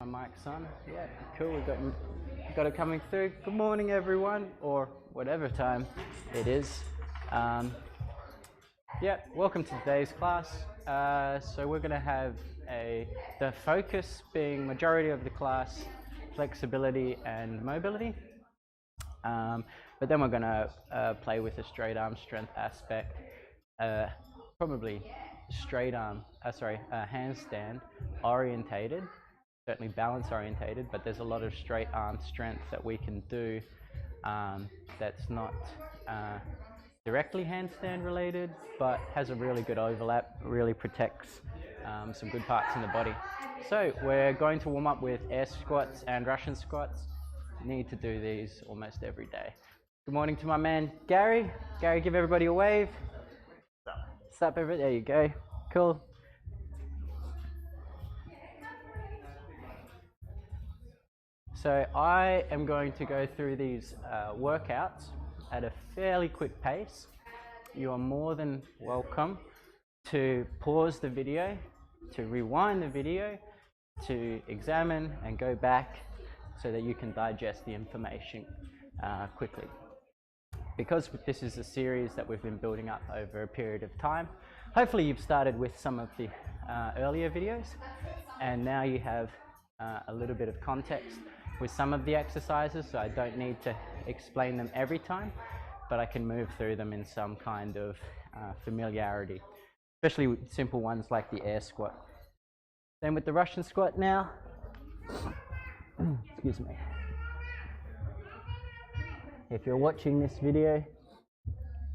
My mic's on. Yeah, cool. We've got it coming through. Good morning, everyone, or whatever time it is. Yeah, welcome to today's class. So we're going to have the focus being majority of the class, flexibility and mobility. But then we're going to play with the straight arm strength aspect, probably straight arm, handstand orientated, certainly balance orientated, but there's a lot of straight arm strength that we can do that's not directly handstand related, but has a really good overlap, really protects some good parts in the body. So we're going to warm up with air squats and Russian squats. Need to do these almost every day. Good morning to my man Gary. Gary, give everybody a wave. Sup, everybody. There you go. Cool. So I am going to go through these workouts at a fairly quick pace. You are more than welcome to pause the video, to rewind the video, to examine and go back so that you can digest the information quickly. Because this is a series that we've been building up over a period of time, hopefully you've started with some of the earlier videos, and now you have a little bit of context with some of the exercises, so I don't need to explain them every time, but I can move through them in some kind of familiarity, especially with simple ones like the air squat. Then with the Russian squat now, excuse me. If you're watching this video,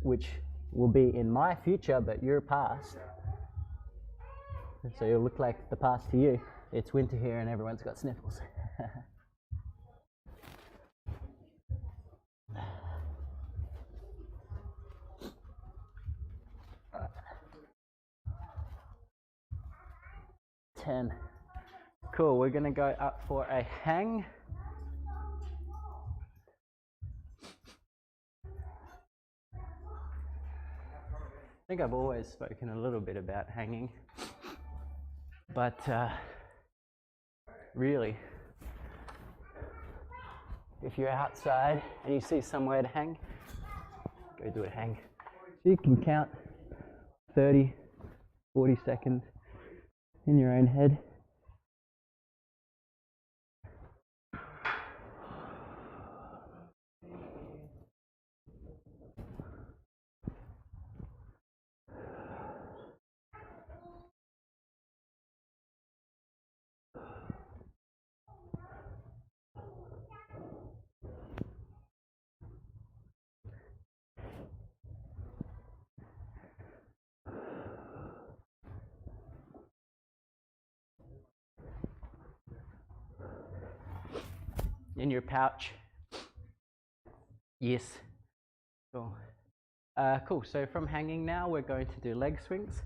which will be in my future, but your past, so it'll look like the past to you, it's winter here and everyone's got sniffles. 10. Cool, we're going to go up for a hang. I think I've always spoken a little bit about hanging, but really, if you're outside and you see somewhere to hang, go do a hang. So you can count 30, 40 seconds in your own head. In your pouch. Yes. Cool. Cool. So from hanging now, we're going to do leg swings.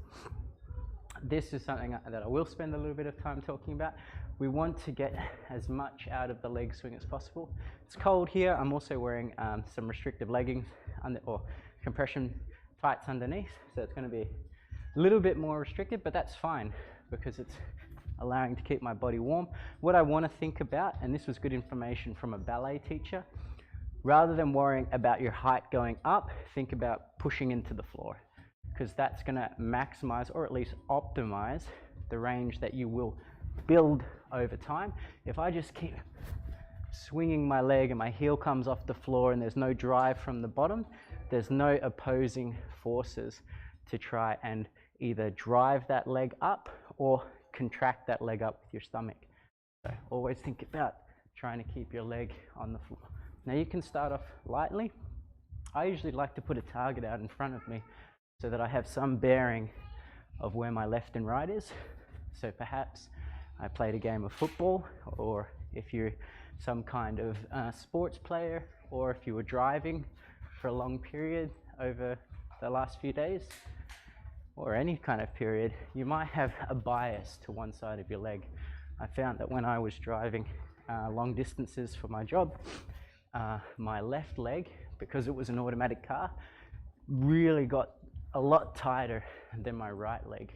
This is something that I will spend a little bit of time talking about. We want to get as much out of the leg swing as possible. It's cold here. I'm also wearing some restrictive leggings or compression tights underneath, so it's going to be a little bit more restricted, but that's fine because it's allowing to keep my body warm. What I want to think about, and this was good information from a ballet teacher, rather than worrying about your height going up, think about pushing into the floor, because that's going to maximize or at least optimize the range that you will build over time. If I just keep swinging my leg and my heel comes off the floor and there's no drive from the bottom, there's no opposing forces to try and either drive that leg up or contract that leg up with your stomach. So always think about trying to keep your leg on the floor. Now you can start off lightly. I usually like to put a target out in front of me so that I have some bearing of where my left and right is. So perhaps I played a game of football, or if you're some kind of sports player, or if you were driving for a long period over the last few days, or any kind of period, you might have a bias to one side of your leg. I found that when I was driving long distances for my job, my left leg, because it was an automatic car, really got a lot tighter than my right leg.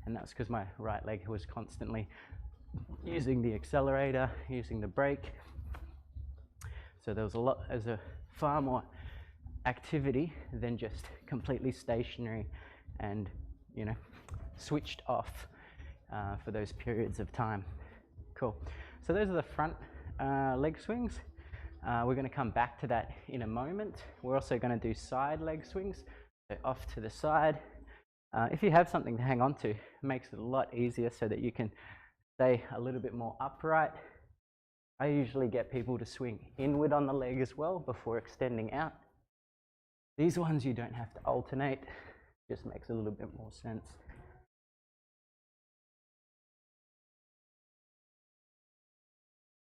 And that's because my right leg was constantly using the accelerator, using the brake. So there's a far more activity than just completely stationary and, you know, switched off for those periods of time. Cool. So those are the front leg swings. We're going to come back to that in a moment. We're also going to do side leg swings, so off to the side. If you have something to hang on to, it makes it a lot easier so that you can stay a little bit more upright. I usually get people to swing inward on the leg as well before extending out. These ones you don't have to alternate, just makes a little bit more sense.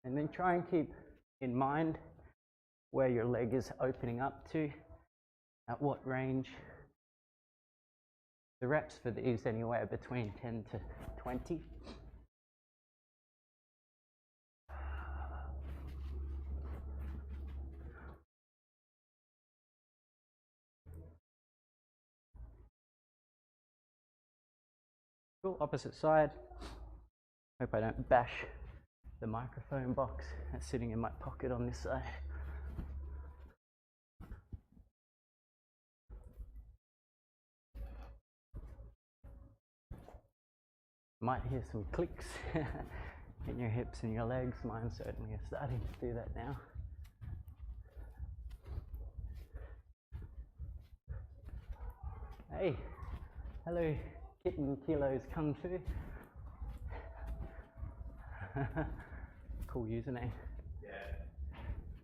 And then try and keep in mind where your leg is opening up to, at what range. The reps for these anywhere between 10 to 20. Cool, opposite side. Hope I don't bash the microphone box that's sitting in my pocket on this side. Might hear some clicks in your hips and your legs. Mine certainly are starting to do that now. Hey, hello, Kitten Kilos Kung Fu. Cool username. Yeah.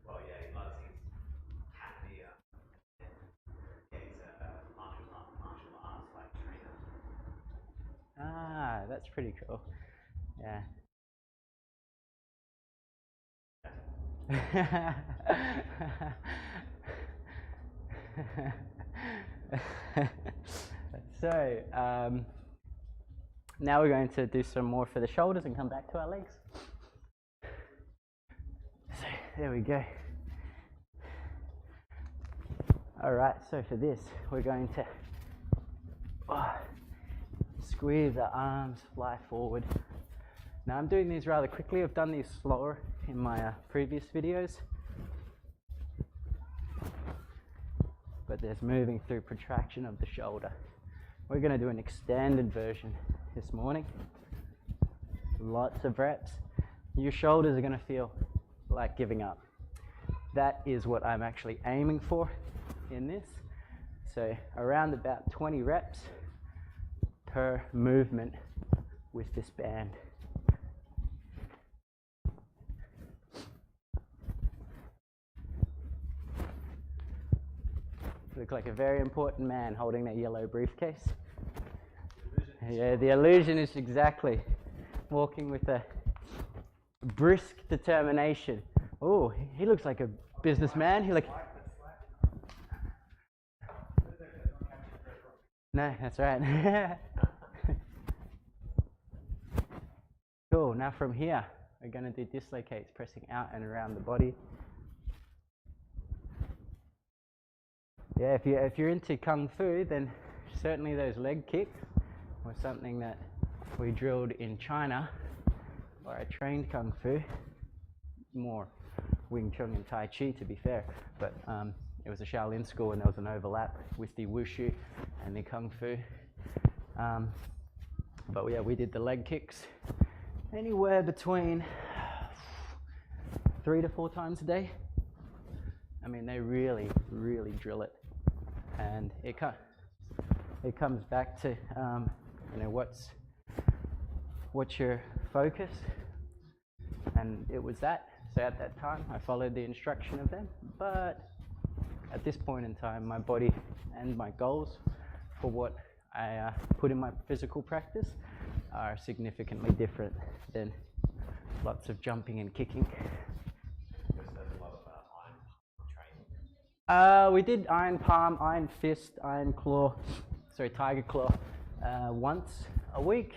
Well, yeah, he loves his cat here. Yeah, he's a martial arts like trainer. Ah, that's pretty cool. Yeah. So now we're going to do some more for the shoulders and come back to our legs. So there we go. All right, so for this we're going to squeeze the arms, fly forward. Now I'm doing these rather quickly. I've done these slower in my previous videos, but there's moving through protraction of the shoulder. We're going to do an extended version this morning. Lots of reps. Your shoulders are going to feel like giving up. That is what I'm actually aiming for in this. So around about 20 reps per movement with this band. Look like a very important man holding that yellow briefcase. Yeah, the illusion is exactly walking with a brisk determination. Oh, he looks like a businessman. He like. No, that's right. Cool. Now from here, we're going to do dislocates, pressing out and around the body. Yeah, if you're into Kung Fu, then certainly those leg kicks were something that we drilled in China, where I trained Kung Fu, more Wing Chun and Tai Chi to be fair, but it was a Shaolin school and there was an overlap with the Wushu and the Kung Fu. But yeah, we did the leg kicks anywhere between 3 to 4 times a day. I mean, they really, really drill it. And it comes back to, you know, what's your focus? And it was that. So at that time, I followed the instruction of them. But at this point in time, my body and my goals for what I put in my physical practice are significantly different than lots of jumping and kicking. We did iron palm, iron fist, iron claw, tiger claw once a week.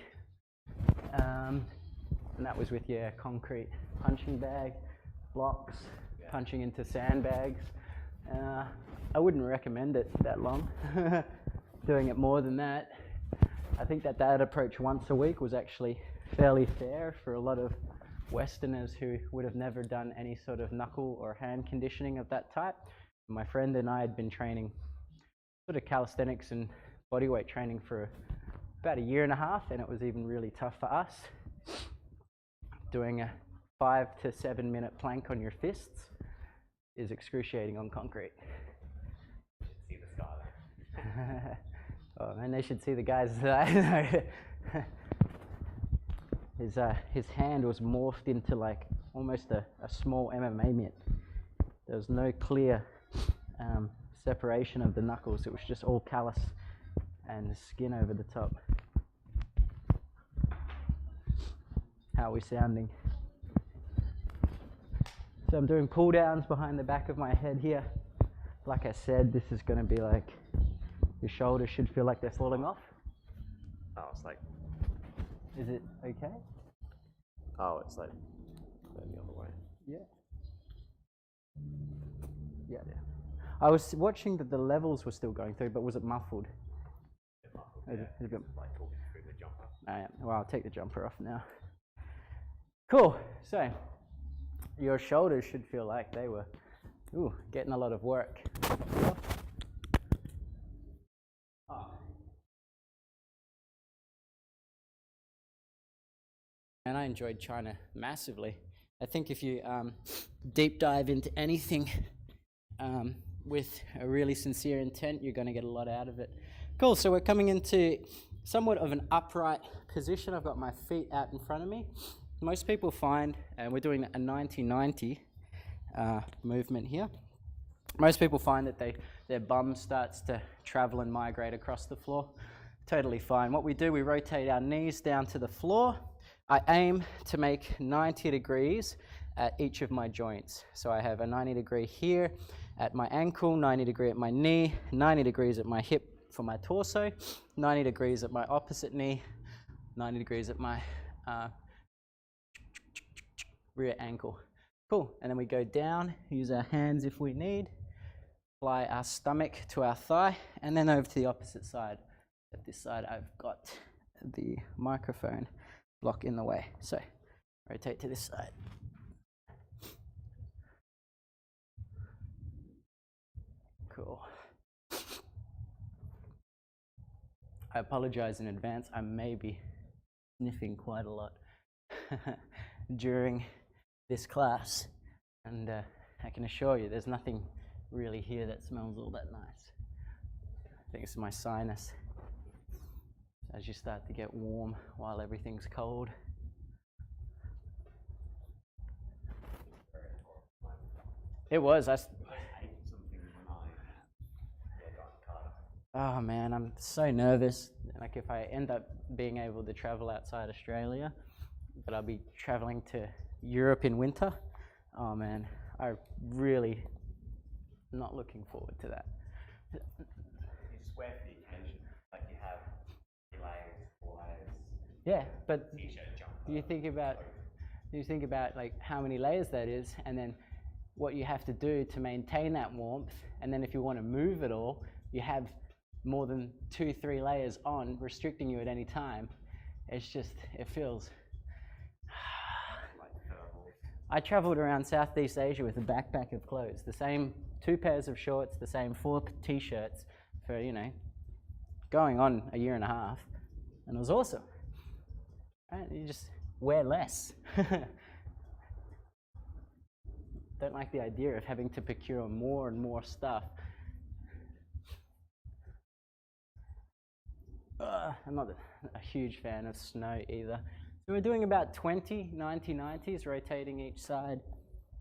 And that was with, concrete punching bag, blocks, punching into sandbags. I wouldn't recommend it that long. Doing it more than that, I think that approach once a week was actually fairly fair for a lot of Westerners who would have never done any sort of knuckle or hand conditioning of that type. My friend and I had been training sort of calisthenics and bodyweight training for about 1.5 years, and it was even really tough for us. Doing a 5 to 7 minute plank on your fists is excruciating on concrete. See the sky. Oh man, they should see the guys that I know. His hand was morphed into like almost a small MMA mitt. There was no clear separation of the knuckles. It was just all callus and the skin over the top. How are we sounding? So I'm doing pull downs behind the back of my head here. Like I said, this is going to be like, your shoulders should feel like they're falling off. Oh, it's like. Is it okay? Oh, it's like going the other way. Yeah. Yeah. I was watching that the levels were still going through, but was it muffled? Yeah, like talking through the jumper. Well, I'll take the jumper off now. Cool. So, your shoulders should feel like they were getting a lot of work. And I enjoyed China massively. I think if you deep dive into anything with a really sincere intent, you're going to get a lot out of it. Cool, so we're coming into somewhat of an upright position. I've got my feet out in front of me. Most people find, and we're doing a 90-90 movement here. Most people find that their bum starts to travel and migrate across the floor. Totally fine. What we do, we rotate our knees down to the floor. I aim to make 90 degrees at each of my joints. So I have a 90 degree here at my ankle, 90 degree at my knee, 90 degrees at my hip for my torso, 90 degrees at my opposite knee, 90 degrees at my rear ankle. Cool, and then we go down, use our hands if we need, apply our stomach to our thigh, and then over to the opposite side. At this side, I've got the microphone block in the way. So, rotate to this side. Cool. I apologize in advance. I may be sniffing quite a lot during this class, and I can assure you there's nothing really here that smells all that nice. I think it's my sinus. As you start to get warm while everything's cold. It was. Oh man, I'm so nervous. Like if I end up being able to travel outside Australia, but I'll be traveling to Europe in winter. Oh man, I'm really not looking forward to that. You swear for the occasion, like you have layers, layers. Yeah, but T-shirt, jumper. you think about like how many layers that is, and then what you have to do to maintain that warmth, and then if you want to move it all, you have more than 2-3 layers on, restricting you at any time. It's just, it feels. I traveled around Southeast Asia with a backpack of clothes, the same 2 pairs of shorts, the same 4 t-shirts for, going on 1.5 years, and it was awesome. Right? You just wear less. Don't like the idea of having to procure more and more stuff. I'm not a huge fan of snow either. So we're doing about 20 90-90s, rotating each side.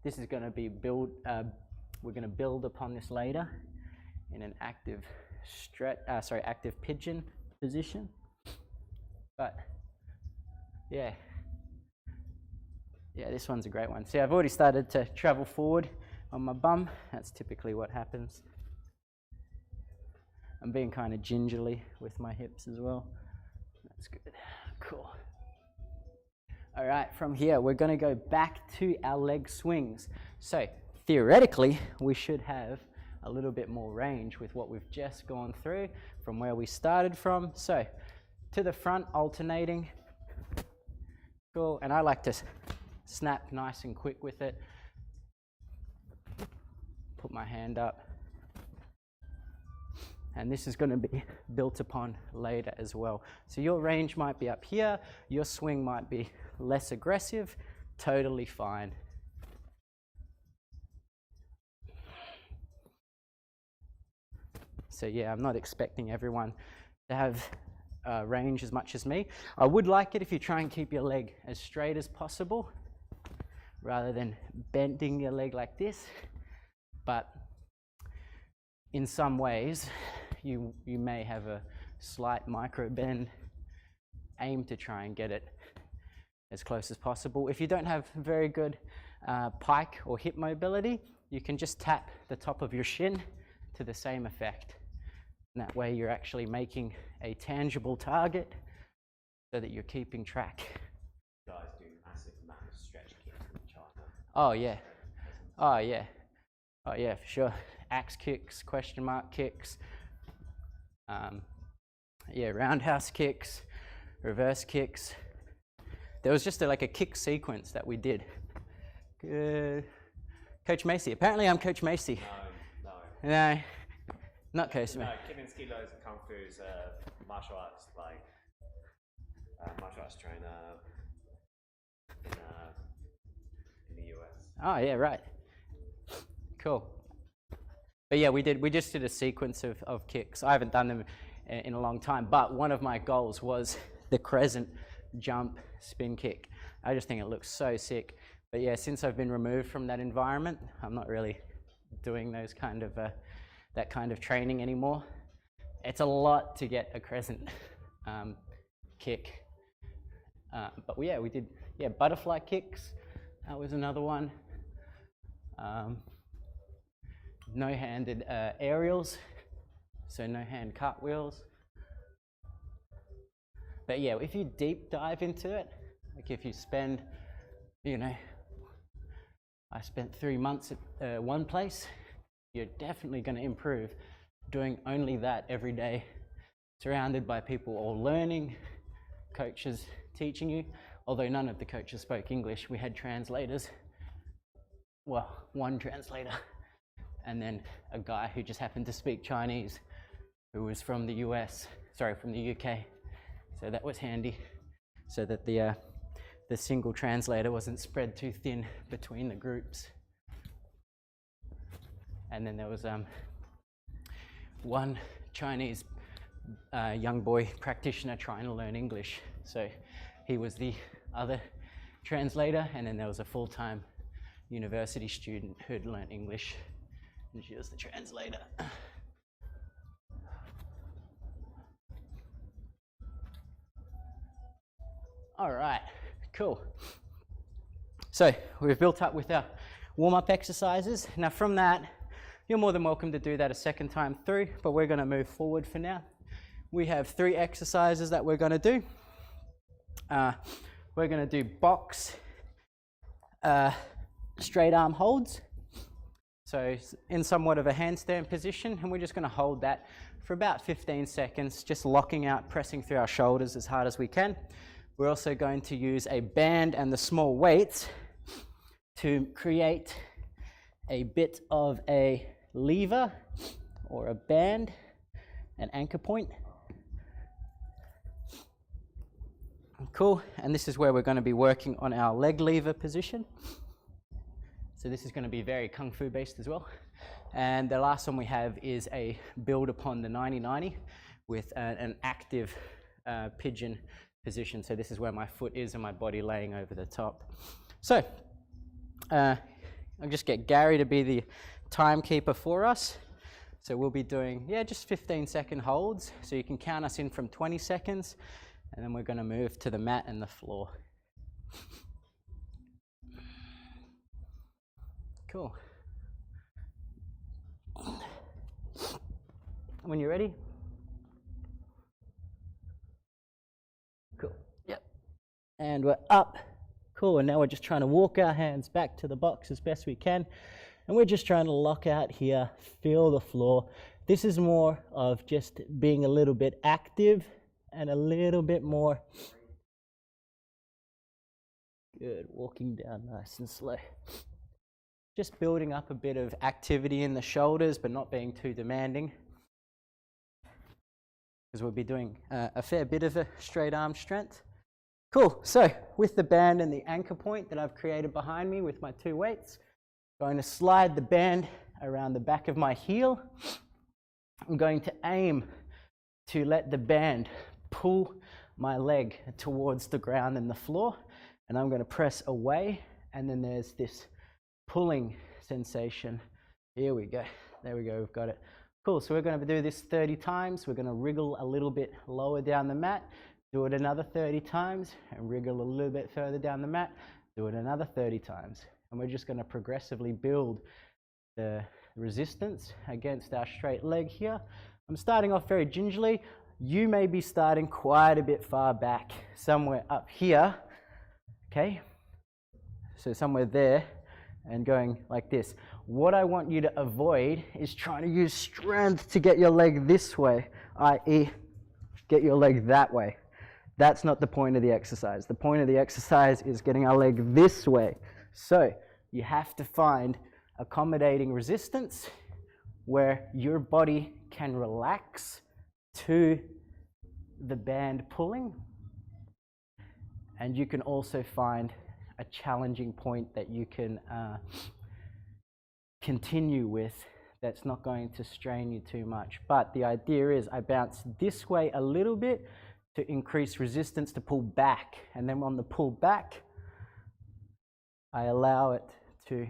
This is going to be we're going to build upon this later in an active pigeon position. But yeah, this one's a great one. See, I've already started to travel forward on my bum. That's typically what happens. I'm being kind of gingerly with my hips as well. That's good. Cool. All right, from here, we're going to go back to our leg swings. So theoretically, we should have a little bit more range with what we've just gone through from where we started from. So to the front, alternating. Cool, and I like to snap nice and quick with it. Put my hand up. And this is going to be built upon later as well. So your range might be up here, your swing might be less aggressive, totally fine. So yeah, I'm not expecting everyone to have range as much as me. I would like it if you try and keep your leg as straight as possible, rather than bending your leg like this. But in some ways, you may have a slight micro bend. Aim to try and get it as close as possible. If you don't have very good pike or hip mobility, you can just tap the top of your shin to the same effect. And that way you're actually making a tangible target so that you're keeping track. Guys do massive stretch kicks in China. Oh yeah. Oh yeah. Oh yeah, for sure. Axe kicks, question mark kicks. Yeah, roundhouse kicks, reverse kicks. There was just like a kick sequence that we did. Coach Macy. Apparently I'm Coach Macy. No, not Coach Macy. No, Kim and Skilo's Kung Fu's martial arts, like martial arts trainer in the US. Oh yeah, right. Cool. But yeah, we just did a sequence of kicks. I haven't done them in a long time, but one of my goals was the crescent jump spin kick. I just think it looks so sick. But yeah, since I've been removed from that environment, I'm not really doing those kind of that kind of training anymore. It's a lot to get a crescent kick. But yeah, we did butterfly kicks. That was another one. No-handed aerials, so no-hand cartwheels. But yeah, if you deep dive into it, like if you spend, I spent 3 months at one place, you're definitely going to improve doing only that every day, surrounded by people all learning, coaches teaching you. Although none of the coaches spoke English, we had translators. Well, one translator. And then a guy who just happened to speak Chinese, who was from the from the UK. So that was handy, so that the single translator wasn't spread too thin between the groups. And then there was one Chinese young boy practitioner trying to learn English. So he was the other translator, and then there was a full-time university student who'd learned English. And she was the translator. All right, cool. So we've built up with our warm-up exercises. Now from that, you're more than welcome to do that a second time through, but we're going to move forward for now. We have 3 exercises that we're going to do. We're going to do box straight arm holds. So in somewhat of a handstand position, and we're just going to hold that for about 15 seconds, just locking out, pressing through our shoulders as hard as we can. We're also going to use a band and the small weights to create a bit of a lever or a band, an anchor point. Cool, and this is where we're going to be working on our leg lever position. So this is going to be very Kung Fu based as well. And the last one we have is a build upon the 90-90 with an active pigeon position. So this is where my foot is and my body laying over the top. So I'll just get Gary to be the timekeeper for us. So we'll be doing, just 15-second holds. So you can count us in from 20 seconds. And then we're going to move to the mat and the floor. Cool. When you're ready. Cool. Yep. And we're up. Cool. And now we're just trying to walk our hands back to the box as best we can. And we're just trying to lock out here, feel the floor. This is more of just being a little bit active and a little bit more. Good, walking down nice and slow. Just building up a bit of activity in the shoulders, but not being too demanding. Because we'll be doing a fair bit of a straight arm strength. Cool, so with the band and the anchor point that I've created behind me with my 2 weights, I'm going to slide the band around the back of my heel. I'm going to aim to let the band pull my leg towards the ground and the floor, and I'm going to press away, and then there's this pulling sensation. Here we go. There we go, we've got it. Cool, so we're going to do this 30 times. We're going to wriggle a little bit lower down the mat, do it another 30 times, and wriggle a little bit further down the mat, do it another 30 times. And we're just going to progressively build the resistance against our straight leg here. I'm starting off very gingerly. You may be starting quite a bit far back, somewhere up here, okay? So somewhere there, and going like this. What I want you to avoid is trying to use strength to get your leg this way, i.e. get your leg that way. That's not the point of the exercise. The point of the exercise is getting our leg this way. So you have to find accommodating resistance where your body can relax to the band pulling, and you can also find a challenging point that you can continue with that's not going to strain you too much. But the idea is I bounce this way a little bit to increase resistance to pull back, and then on the pull back I allow it to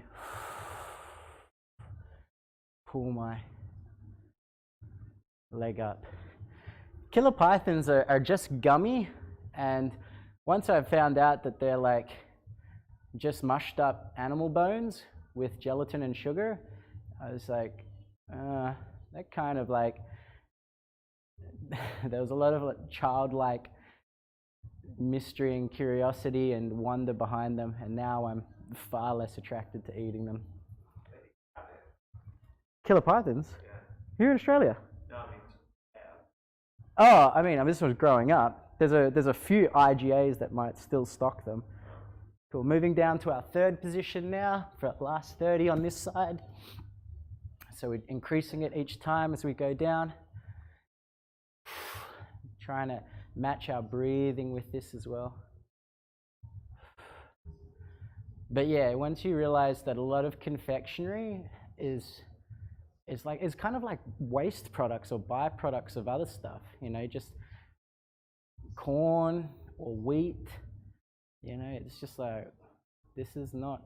pull my leg up. Killer pythons are just gummy, and once I found out that they're like just mushed up animal bones with gelatin and sugar, I was like, that kind of like, there was a lot of like childlike mystery and curiosity and wonder behind them, and now I'm far less attracted to eating them. Killer pythons? Yeah. Here in Australia? No, I mean, yeah. Oh, I mean, this was growing up. There's a few IGAs that might still stock them. Cool, moving down to our third position now for our last 30 on this side. So we're increasing it each time as we go down. Trying to match our breathing with this as well. But yeah, once you realize that a lot of confectionery is kind of like waste products or byproducts of other stuff, you know, just corn or wheat, you know, it's just like, this is not,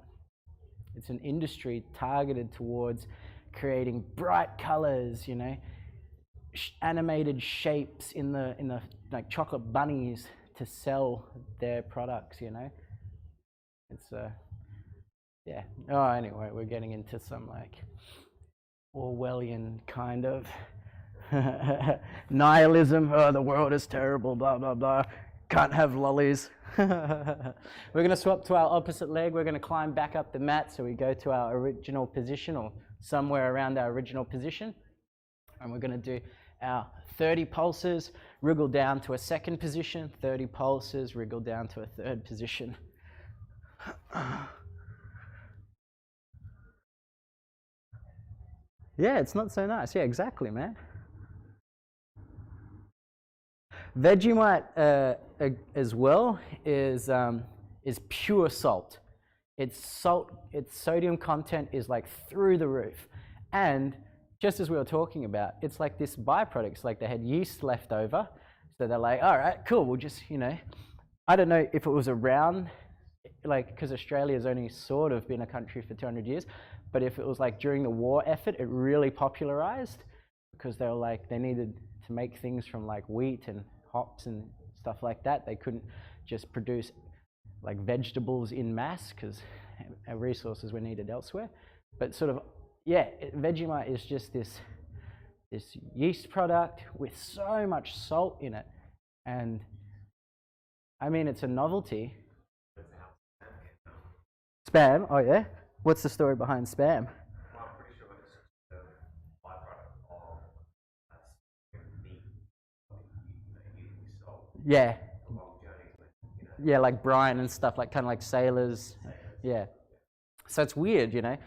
it's an industry targeted towards creating bright colors, you know, animated shapes in the like chocolate bunnies to sell their products, you know. It's yeah. Oh, anyway, we're getting into some like Orwellian kind of nihilism. Oh, the world is terrible, blah blah blah. Can't have lollies. We're going to swap to our opposite leg. We're going to climb back up the mat so we go to our original position or somewhere around our original position. And we're going to do our 30 pulses, wriggle down to a second position, 30 pulses, wriggle down to a third position. Yeah, it's not so nice. Yeah, exactly, man. Vegemite as well is pure salt. Its sodium content is like through the roof. And just as we were talking about, it's like this byproduct. It's like they had yeast left over. So they're like, all right, cool, we'll just, you know, I don't know if it was around, like, because Australia's only sort of been a country for 200 years, but if it was like during the war effort, it really popularized because they were like, they needed to make things from like wheat and hops and stuff like that. They couldn't just produce like vegetables in mass because resources were needed elsewhere. But sort of, yeah, Vegemite is just this yeast product with so much salt in it. And I mean, it's a novelty. Spam, oh yeah? What's the story behind spam? Well, I'm pretty sure it's just a byproduct of meat using salt. Yeah, long journeys with, you know. yeah, like brine and stuff, like kind of like sailors. Yeah. So it's weird, you know.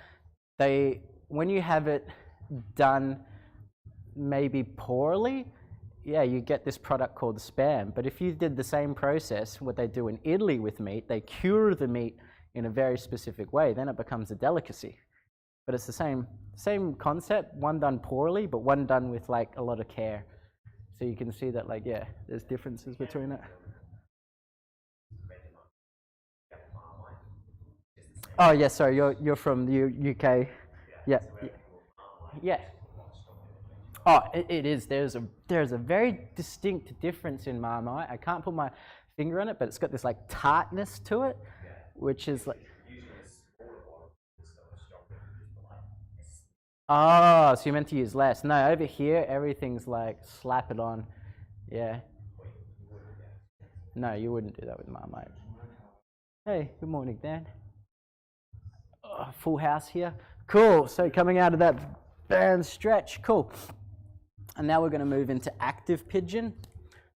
When you have it done maybe poorly, yeah, you get this product called spam. But if you did the same process, what they do in Italy with meat, they cure the meat in a very specific way, then it becomes a delicacy. But it's the same concept, one done poorly, but one done with like a lot of care. So you can see that, like, yeah, there's differences between it. Oh yeah, sorry, you're from the UK. Yeah. Yeah. Oh, it is. There's a very distinct difference in Marmite. I can't put my finger on it, but it's got this like tartness to it, which is like. Oh, so you're meant to use less. No, over here everything's like slap it on. Yeah. No, you wouldn't do that with Marmite. Hey, good morning, Dan. Oh, full house here. Cool. So coming out of that band stretch, cool. And now we're going to move into active pigeon.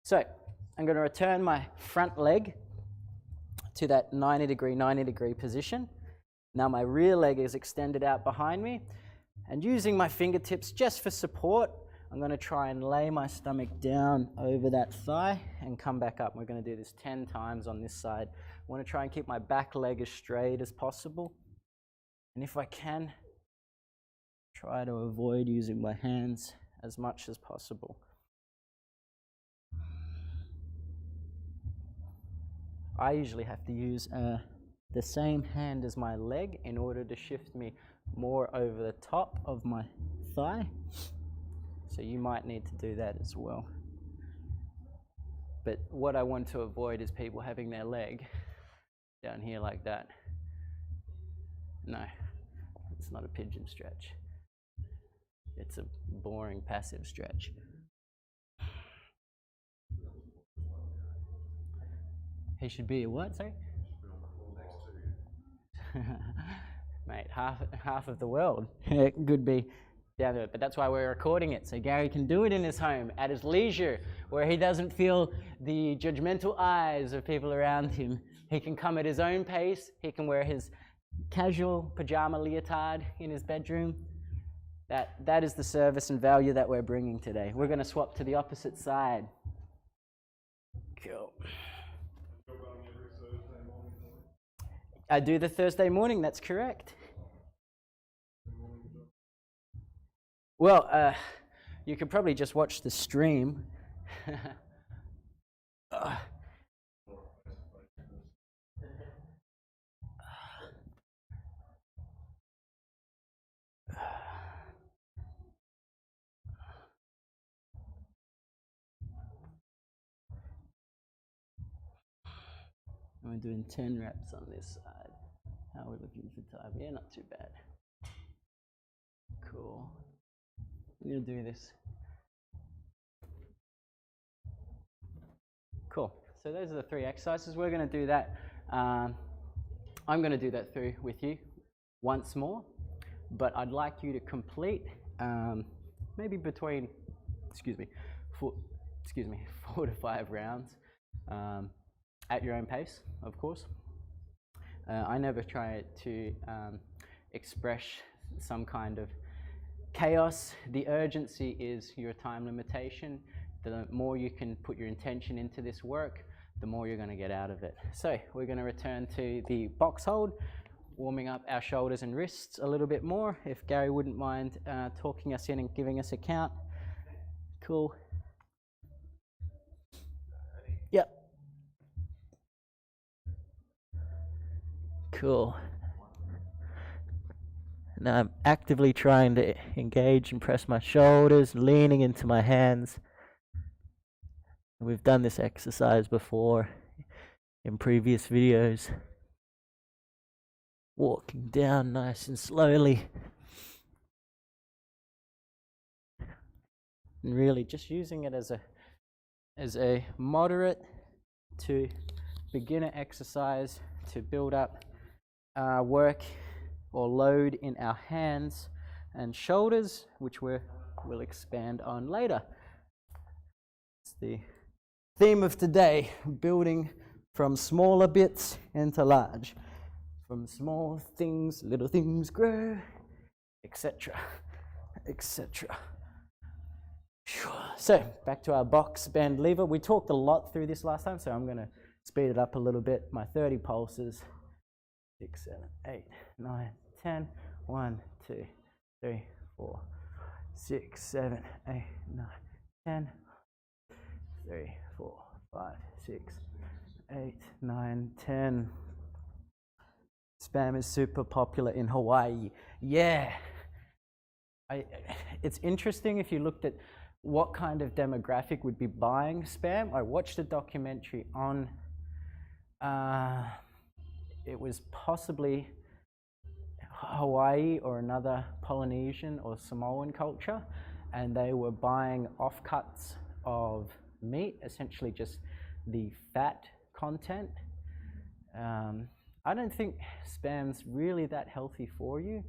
So I'm going to return my front leg to that 90 degree position. Now my rear leg is extended out behind me. And using my fingertips just for support, I'm going to try and lay my stomach down over that thigh and come back up. We're going to do this 10 times on this side. I want to try and keep my back leg as straight as possible. And if I can, try to avoid using my hands as much as possible. I usually have to use the same hand as my leg in order to shift me more over the top of my thigh. So you might need to do that as well. But what I want to avoid is people having their leg down here like that. No, it's not a pigeon stretch. It's a boring passive stretch. He should be a what, sorry? Mate, half of the world could be down to it. But that's why we're recording it, so Gary can do it in his home at his leisure, where he doesn't feel the judgmental eyes of people around him. He can come at his own pace. He can wear his casual pajama leotard in his bedroom. That is the service and value that we're bringing today. We're going to swap to the opposite side. Cool. I do the Thursday morning, that's correct. Well, you could probably just watch the stream. We're doing 10 reps on this side. How are we looking for time? Yeah, not too bad. Cool. I'm going to do this. Cool. So those are the 3 exercises. We're going to do that. I'm going to do that through with you once more, but I'd like you to complete maybe between, 4 to 5 rounds at your own pace, of course. I never try to express some kind of chaos. The urgency is your time limitation. The more you can put your intention into this work, the more you're going to get out of it. So we're going to return to the box hold, warming up our shoulders and wrists a little bit more. If Gary wouldn't mind talking us in and giving us a count. Cool. Yep. Cool. Now I'm actively trying to engage and press my shoulders, leaning into my hands. We've done this exercise before in previous videos. Walking down nice and slowly. And really just using it as a moderate to beginner exercise to build up work or load in our hands and shoulders, which we'll expand on later. It's the theme of today, building from smaller bits into large. From small things, little things grow, etc., etc. So, back to our box bend lever. We talked a lot through this last time, so I'm going to speed it up a little bit. My 30 pulses, 6, 7, 8, 9, 10, 1, 2, 3, 4, 6, 7, 8, 9, 10, 3, 4, 5, 6, 8, 9, 10. Spam is super popular in Hawaii. Yeah. It's interesting if you looked at what kind of demographic would be buying spam. I watched a documentary on, it was possibly Hawaii or another Polynesian or Samoan culture, and they were buying offcuts of meat, essentially just the fat content. I don't think spam's really that healthy for you,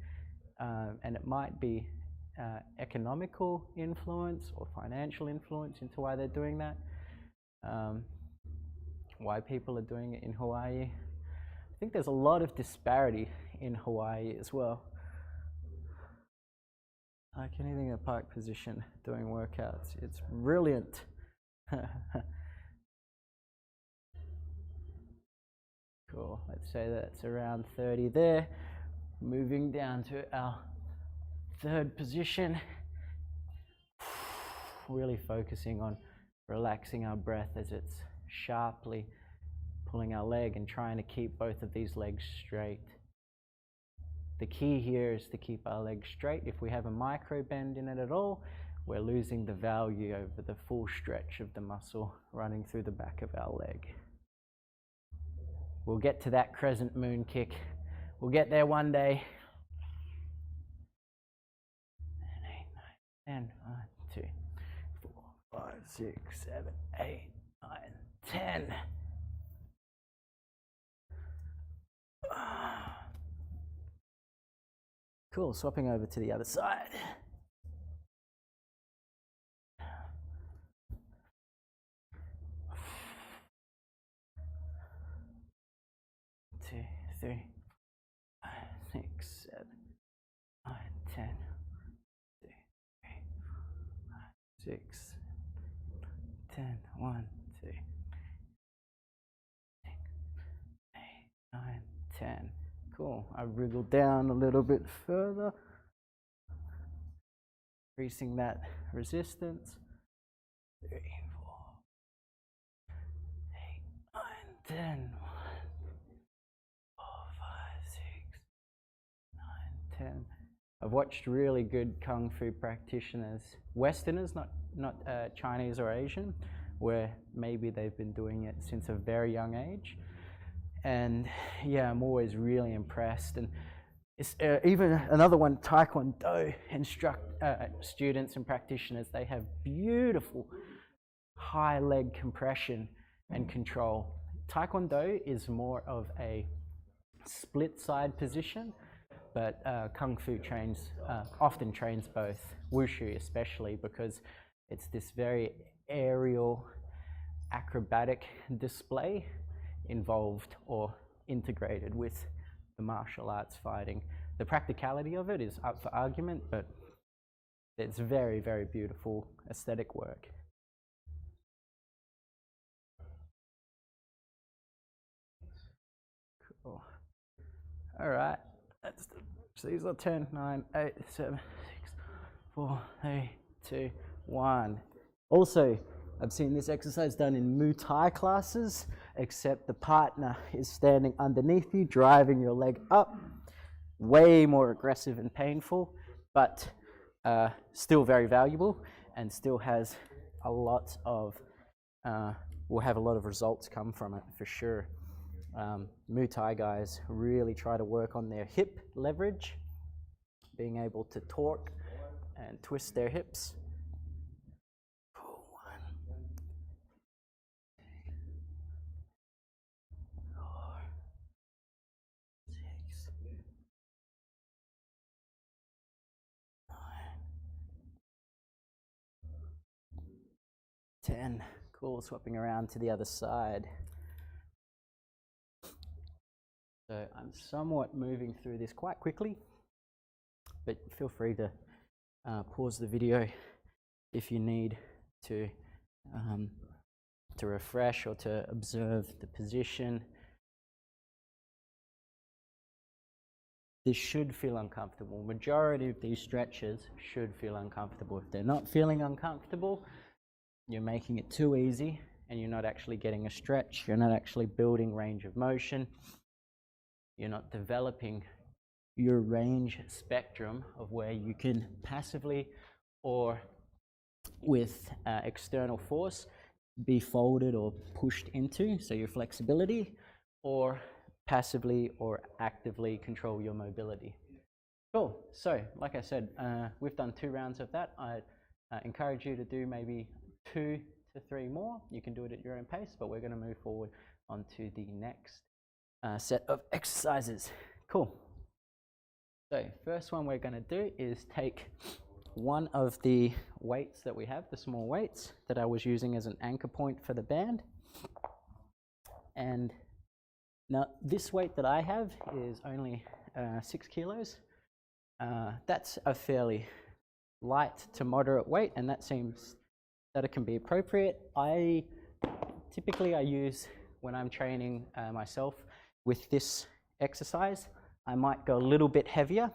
and it might be economical influence or financial influence into why they're doing that, why people are doing it in Hawaii. I think there's a lot of disparity in Hawaii as well. Like anything in a park position doing workouts, it's brilliant. Cool, let's say that's around 30 there. Moving down to our third position. Really focusing on relaxing our breath as it's sharply pulling our leg and trying to keep both of these legs straight. The key here is to keep our legs straight. If we have a micro bend in it at all, we're losing the value over the full stretch of the muscle running through the back of our leg. We'll get to that crescent moon kick. We'll get there one day. 10, 1, 2, 4, 5, 6, 7, 8, 9, 10. Cool, swapping over to the other side. Two, 3, 5, 6, 7, 9, 10. 2, 3, 5, 6, 10. 1, 2, 6, 8, 9, 10. Cool. I wriggle down a little bit further, increasing that resistance. 3, 4, 8, 9, 10. 1, 4, 5, 6, 9, 10. I've watched really good Kung Fu practitioners, Westerners, not Chinese or Asian, where maybe they've been doing it since a very young age. And yeah, I'm always really impressed. And it's, even another one, Taekwondo students and practitioners, they have beautiful high leg compression and control. Taekwondo is more of a split side position, but Kung Fu often trains both, Wushu especially, because it's this very aerial, acrobatic display involved or integrated with the martial arts fighting. The practicality of it is up for argument, but it's very, very beautiful aesthetic work. Cool. All right. So these are 10, 9, 8, 7, 6, 4, 3, 2, 1. Also, I've seen this exercise done in Muay Thai classes, except the partner is standing underneath you, driving your leg up. Way more aggressive and painful, but still very valuable, and still has a lot of, will have a lot of results come from it for sure. Muay Thai guys really try to work on their hip leverage, being able to torque and twist their hips. 10. Cool, swapping around to the other side. So I'm somewhat moving through this quite quickly, but feel free to pause the video if you need to refresh or to observe the position. This should feel uncomfortable. Majority of these stretches should feel uncomfortable. If they're not feeling uncomfortable, you're making it too easy and you're not actually getting a stretch. You're not actually building range of motion. You're not developing your range spectrum of where you can passively or with external force be folded or pushed into, so your flexibility, or passively or actively control your mobility. Cool. So like I said, we've done 2 rounds of that. I encourage you to do maybe 2 to 3 more. You can do it at your own pace, but we're going to move forward onto the next set of exercises. Cool. So first one we're going to do is take one of the weights that we have, the small weights that I was using as an anchor point for the band. And now this weight that I have is only 6 kilos. That's a fairly light to moderate weight, and that seems that it can be appropriate. Typically I use, when I'm training myself with this exercise, I might go a little bit heavier,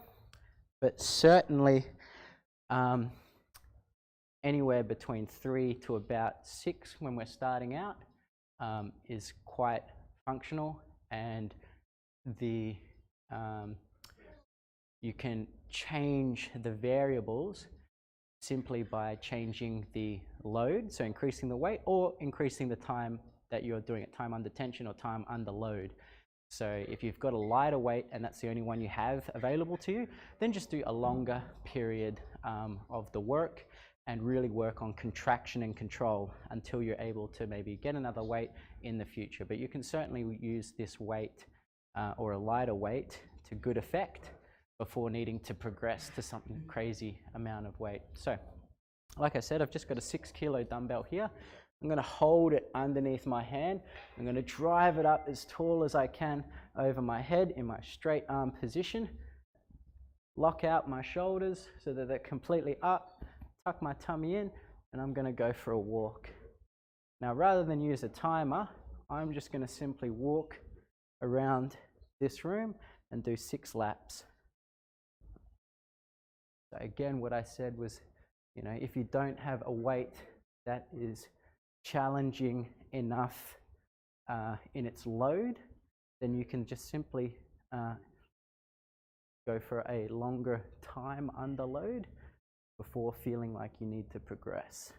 but certainly anywhere between 3 to about 6 when we're starting out is quite functional, and you can change the variables simply by changing the load, so increasing the weight or increasing the time that you're doing it, time under tension or time under load. So if you've got a lighter weight and that's the only one you have available to you, then just do a longer period of the work and really work on contraction and control until you're able to maybe get another weight in the future. But you can certainly use this weight or a lighter weight to good effect before needing to progress to something crazy amount of weight. So like I said, I've just got a 6 kilo dumbbell here. I'm going to hold it underneath my hand. I'm going to drive it up as tall as I can over my head in my straight arm position. Lock out my shoulders so that they're completely up. Tuck my tummy in, and I'm going to go for a walk. Now, rather than use a timer, I'm just going to simply walk around this room and do 6 laps. So again, what I said was, you know, if you don't have a weight that is challenging enough in its load, then you can just simply go for a longer time under load before feeling like you need to progress.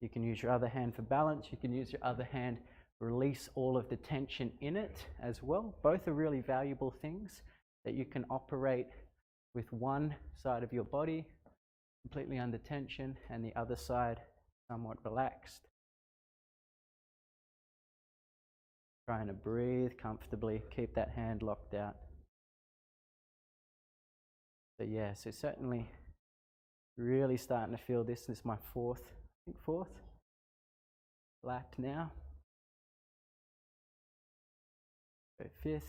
You can use your other hand for balance. You can use your other hand, release all of the tension in it as well. Both are really valuable things that you can operate with one side of your body completely under tension and the other side somewhat relaxed. Trying to breathe comfortably, keep that hand locked out. So yeah, so certainly really starting to feel this. This is my fourth lap now. So 5th.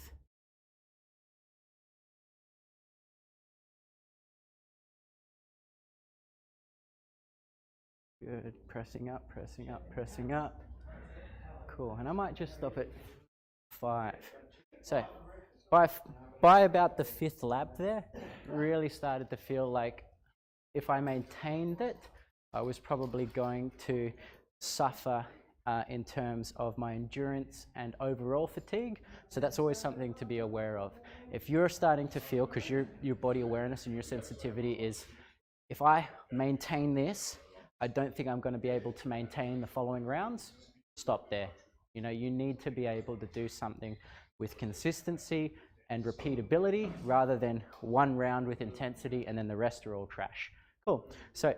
Good, pressing up, pressing up, pressing up. Cool, and I might just stop at 5. So by about the 5th lap there, really started to feel like if I maintained it, I was probably going to suffer in terms of my endurance and overall fatigue. So that's always something to be aware of. If you're starting to feel, because your body awareness and your sensitivity is, if I maintain this, I don't think I'm going to be able to maintain the following rounds, stop there. You know, you need to be able to do something with consistency and repeatability rather than one round with intensity and then the rest are all trash. Cool. So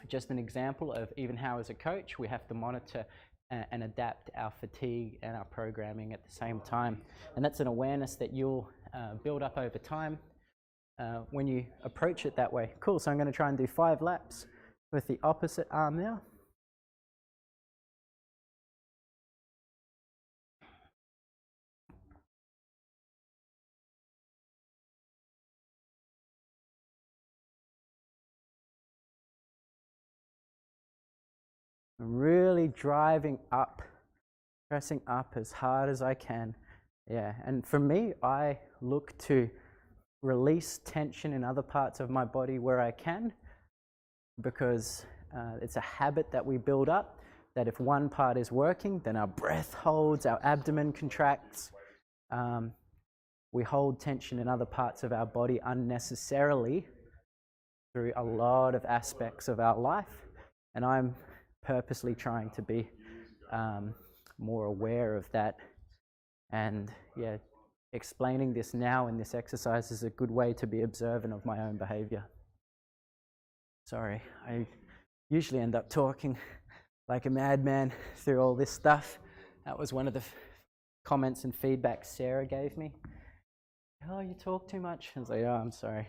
just an example of even how as a coach we have to monitor and adapt our fatigue and our programming at the same time. And that's an awareness that you'll build up over time when you approach it that way. Cool. So I'm going to try and do 5 laps with the opposite arm now. really driving up, pressing up as hard as I can. Yeah, and for me, I look to release tension in other parts of my body where I can, because it's a habit that we build up, that if one part is working, then our breath holds, our abdomen contracts. We hold tension in other parts of our body unnecessarily through a lot of aspects of our life, and I'm purposely trying to be more aware of that. And yeah, explaining this now in this exercise is a good way to be observant of my own behavior. Sorry, I usually end up talking like a madman through all this stuff. That was one of the comments and feedback Sarah gave me. Oh, you talk too much. I was like, oh, I'm sorry.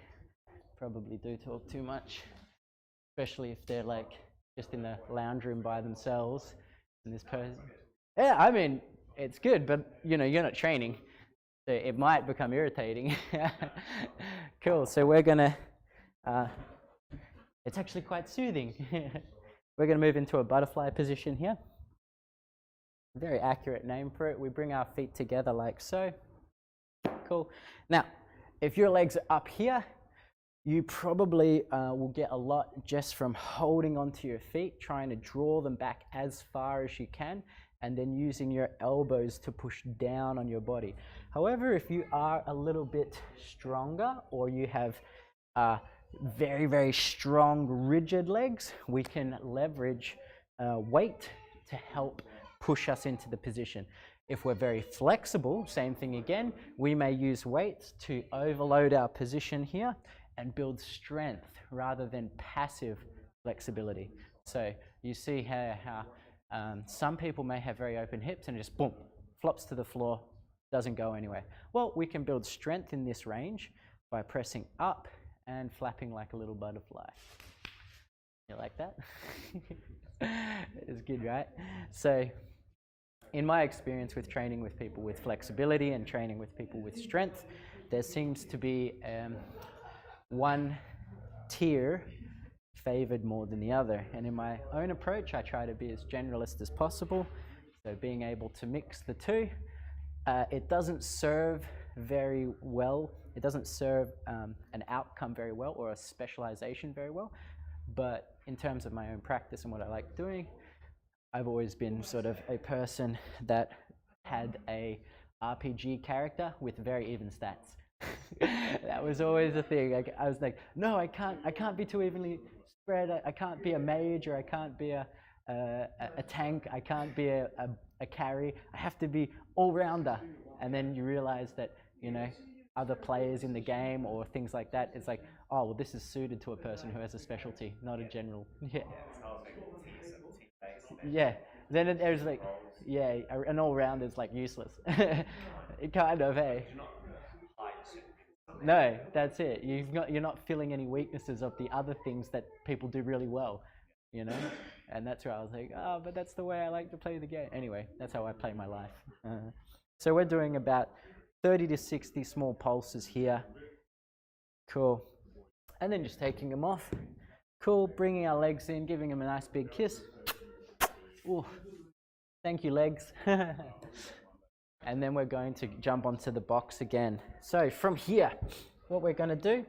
Probably do talk too much, especially if they're like just in the lounge room by themselves and this person. Yeah, I mean, it's good, but you know, you're not training, so it might become irritating. Cool, so we're gonna, it's actually quite soothing. We're gonna move into a butterfly position here. Very accurate name for it. We bring our feet together like so. Cool. Now, if your legs are up here, you probably will get a lot just from holding onto your feet, trying to draw them back as far as you can, and then using your elbows to push down on your body. However, if you are a little bit stronger, or you have very, very strong, rigid legs, we can leverage weight to help push us into the position. If we're very flexible, same thing again, we may use weights to overload our position here and build strength rather than passive flexibility. So you see how some people may have very open hips and just boom, flops to the floor, doesn't go anywhere. Well, we can build strength in this range by pressing up and flapping like a little butterfly. You like that? It's good, right? So in my experience with training with people with flexibility and training with people with strength, there seems to be one tier favored more than the other. And in my own approach, I try to be as generalist as possible. So being able to mix the two, it doesn't serve very well. It doesn't serve an outcome very well, or a specialization very well. But in terms of my own practice and what I like doing, I've always been sort of a person that had a RPG character with very even stats. That was always the thing. I was like, no, I can't be too evenly spread. I can't be a mage, or I can't be a tank. I can't be a carry. I have to be all-rounder. And then you realize that, you know, other players in the game or things like that, it's like, oh, well, this is suited to a person who has a specialty, not a general. Yeah. Yeah. Then there's like, yeah, an all-rounder is like useless. It kind of, hey. No, that's it. You're not filling any weaknesses of the other things that people do really well, you know? And that's where I was like, oh, but that's the way I like to play the game. Anyway, that's how I play my life. So we're doing about 30 to 60 small pulses here. Cool. And then just taking them off. Cool, bringing our legs in, giving them a nice big kiss. Ooh. Thank you, legs. And then we're going to jump onto the box again. So from here, what we're going to do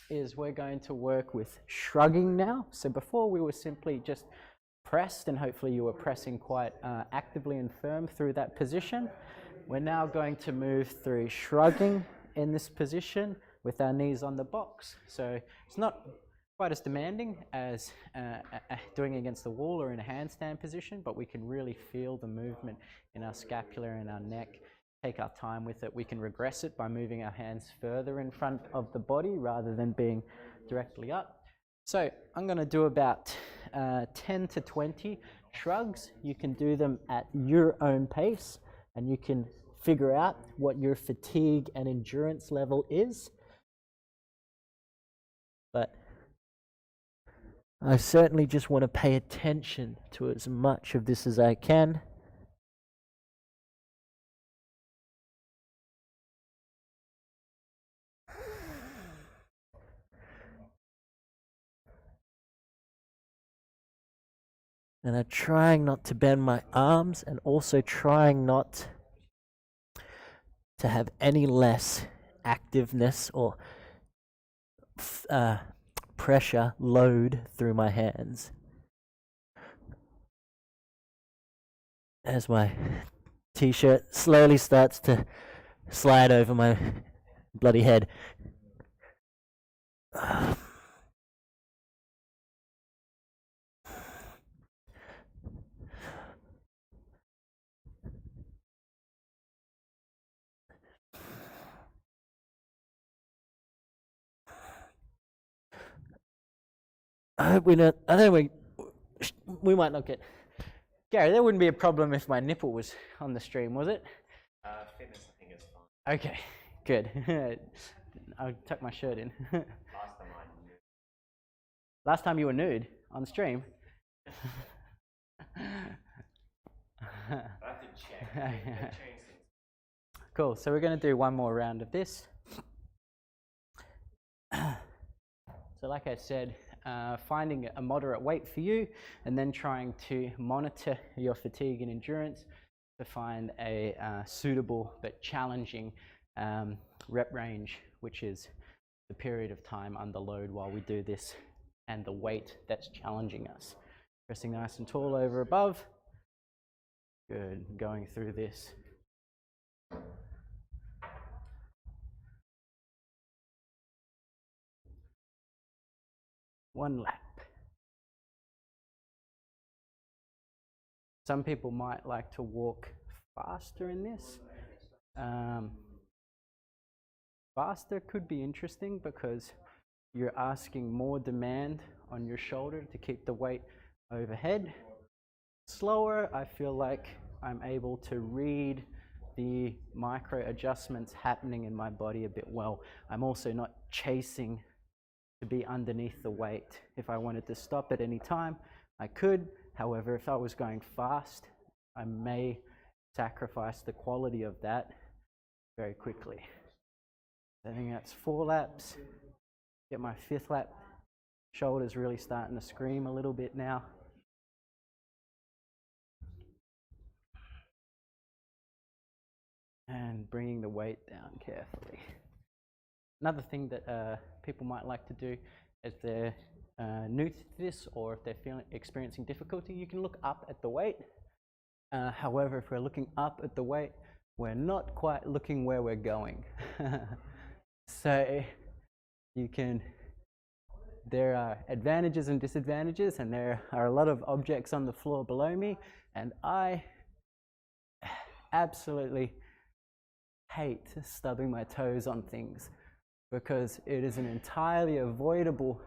is we're going to work with shrugging now. So before we were simply just pressed, and hopefully you were pressing quite actively and firm through that position. We're now going to move through shrugging in this position with our knees on the box. So it's not quite as demanding as doing against the wall or in a handstand position, but we can really feel the movement in our scapula and our neck. Take our time with it. We can regress it by moving our hands further in front of the body rather than being directly up. So I'm going to do about 10 to 20 shrugs. You can do them at your own pace, and you can figure out what your fatigue and endurance level is. But I certainly just want to pay attention to as much of this as I can. And I'm trying not to bend my arms and also trying not to have any less activeness or pressure load through my hands. As my t-shirt slowly starts to slide over my bloody head. I hope we don't. I think we might not get. Gary, there wouldn't be a problem if my nipple was on the stream, was it? Fitness, I think it's fine. Okay, good. I'll tuck my shirt in. Last time I knew. Last time you were nude on stream. I have to check. They change things. Cool, so we're going to do one more round of this. So like I said, finding a moderate weight for you and then trying to monitor your fatigue and endurance to find a suitable but challenging rep range, which is the period of time under load while we do this and the weight that's challenging us. Pressing nice and tall over above. Good, going through this. One lap. Some people might like to walk faster in this. Faster could be interesting because you're asking more demand on your shoulder to keep the weight overhead. Slower, I feel like I'm able to read the micro adjustments happening in my body a bit well. I'm also not chasing to be underneath the weight. If I wanted to stop at any time, I could. However, if I was going fast, I may sacrifice the quality of that very quickly. I think that's 4 laps. Get my 5th lap. Shoulders really starting to scream a little bit now. And bringing the weight down carefully. Another thing that people might like to do if they're new to this or if they're experiencing difficulty, you can look up at the weight. However, if we're looking up at the weight, we're not quite looking where we're going. So there are advantages and disadvantages, and there are a lot of objects on the floor below me, and I absolutely hate stubbing my toes on things because it is an entirely avoidable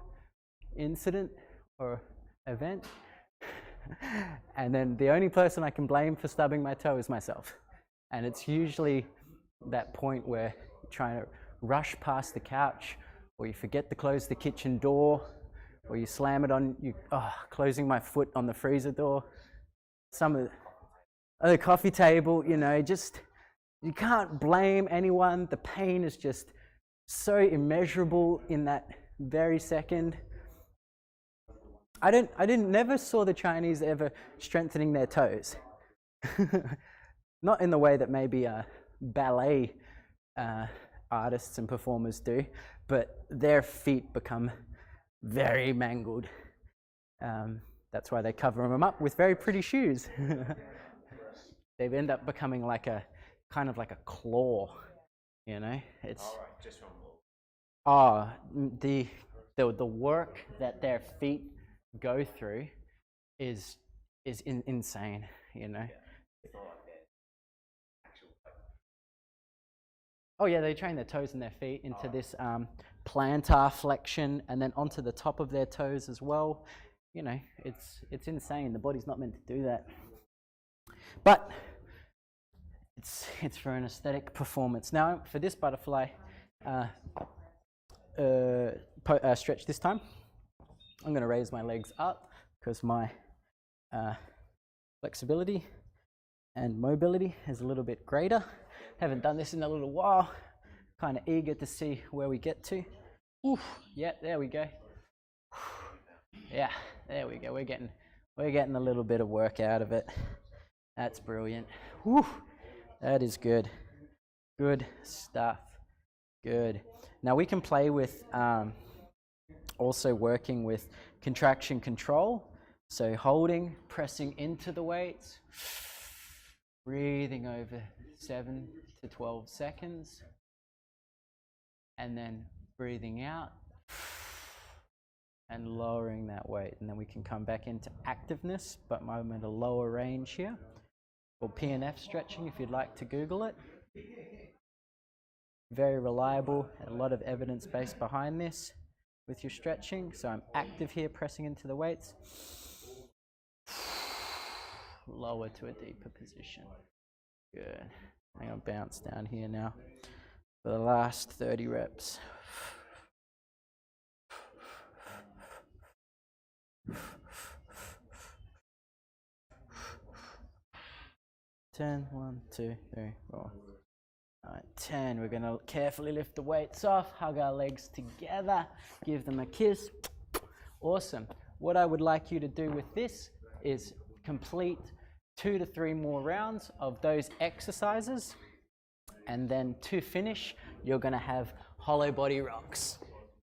incident or event. And then the only person I can blame for stubbing my toe is myself. And it's usually that point where you're trying to rush past the couch, or you forget to close the kitchen door, or you slam it on, closing my foot on the freezer door, some of the coffee table, just, you can't blame anyone. The pain is just so immeasurable in that very second. Never saw the Chinese ever strengthening their toes. Not in the way that maybe ballet artists and performers do, but their feet become very mangled. That's why they cover them up with very pretty shoes. They end up becoming like a kind of like a claw, It's All right, just one more. the work that their feet go through is insane, Yeah. It's not like that. Actual. Oh yeah, they train their toes and their feet into this plantar flexion, and then onto the top of their toes as well. It's insane. The body's not meant to do that, but it's for an aesthetic performance. Now for this butterfly stretch this time, I'm going to raise my legs up because my flexibility and mobility is a little bit greater. Haven't done this in a little while. Kind of eager to see where we get to. Oof, yeah, there we go. Yeah, there we go. We're We're getting a little bit of work out of it. That's brilliant. Whew, that is good. Good stuff. Good. Now we can play with also working with contraction control. So holding, pressing into the weights, breathing over 7 to 12 seconds, and then breathing out and lowering that weight. And then we can come back into activeness, but I'm at a lower range here, or Pnf stretching if you'd like to Google it. Very reliable, a lot of evidence base behind this with your stretching. So I'm active here, pressing into the weights. Lower to a deeper position. Good. I'm going to bounce down here now for the last 30 reps. Ten, 1, 2, 3, 4. All right, 10. We're going to carefully lift the weights off, hug our legs together, give them a kiss. Awesome. What I would like you to do with this is complete 2 to 3 more rounds of those exercises, and then to finish, you're going to have hollow body rocks.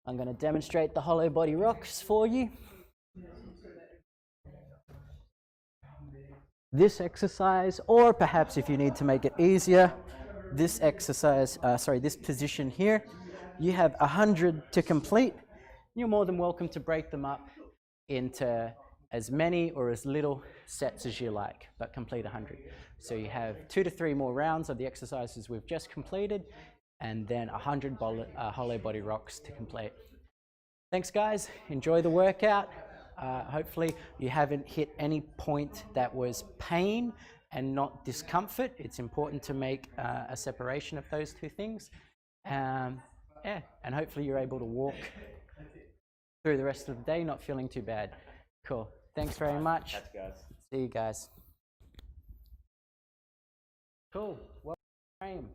I'm going to demonstrate the hollow body rocks for you. This exercise, or perhaps if you need to make it easier, this exercise, this position here, you have 100 to complete. You're more than welcome to break them up into as many or as little sets as you like, but complete 100. So you have 2 to 3 more rounds of the exercises we've just completed, and then 100 hollow body rocks to complete. Thanks guys, enjoy the workout. Hopefully you haven't hit any point that was pain and not discomfort. It's important to make a separation of those two things. And hopefully you're able to walk through the rest of the day not feeling too bad. Cool. Thanks very much. Catch you guys. See you guys. Cool. Well, frame.